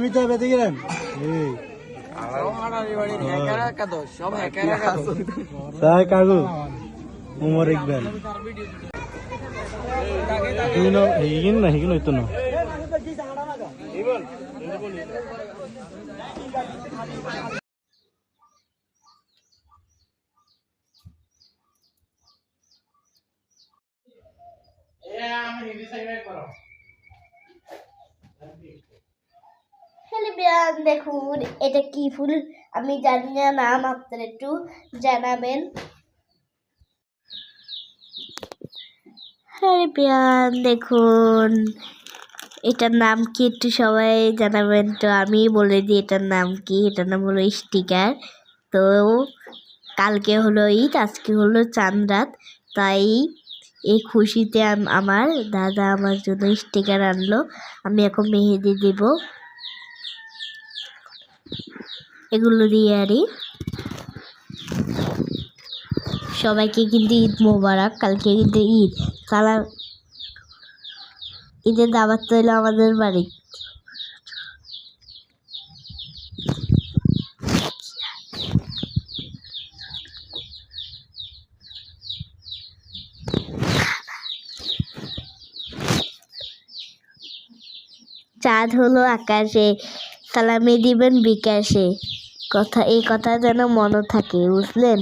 মিতা বেঁধে গেলেন কাগজ উমর ইকবাল হিগিন না হিগিন হইতো না হ্যালো বিয়ান, দেখুন এটা কি ফুল আমি জানি না নাম, আপনারা একটু জানাবেন। হ্যালো বিয়ান, দেখুন এটার নাম কি একটু সবাই জানাবেন। তো আমি বলে দিই এটার নাম কি। এটার নাম হলো স্টিকার। তো কালকে হলো ঈদ, আজকে হলো চাঁদ রাত, তাই এই খুশিতে আমার দাদা আমার জন্য স্টিকার আনলো। আমি এখন মেহেদি দেব, এগুলো দিয়ে আরই সবাইকে কিন্তু ঈদ মোবারক। কালকে কিন্তু ঈদ, সালাম ঈদের দাওয়াত তৈল আমাদের বাড়ি। চাঁদ হলো আকাশে, সালামি দিবেন বিকাশে। এই কথা যেন মনে থাকে, বুঝলেন?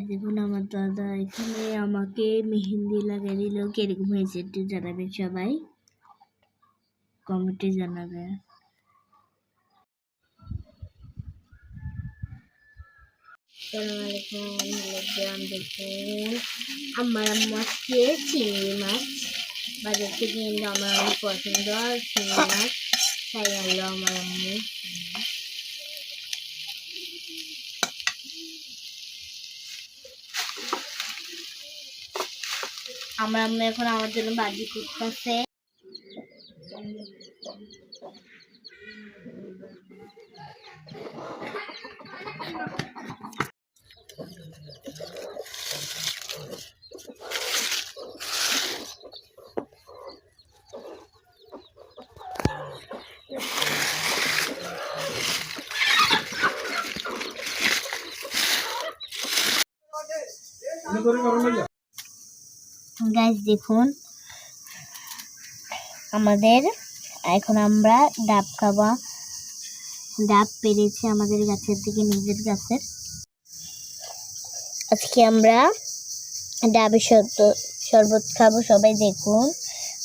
দেখুন আমার দাদা এখানে আমাকে মেহেন্দি লাগিয়ে দিল। কিরকম হয়েছে একটু জানাবেন সবাই, কমেন্টে জানাবেন। দেখুন আমার আম্মু আজকে চিংড়ি মাছ বাজার থেকে এনে, আমার অনেক পছন্দ চিংড়ি মাছ, তাই আনলো আমার আম্মু। আমার আম্মু এখন আমার জন্য বাজি করতেছে। গাইস দেখুন আমাদের এখন আমরা ডাব খাবো। ডাব পেরেছে আমাদের গাছের থেকে, নিজের গাছের। আজকে আমরা ডাবের শরবত খাবো। সবাই দেখুন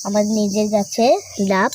আমাদের নিজের গাছে ডাব।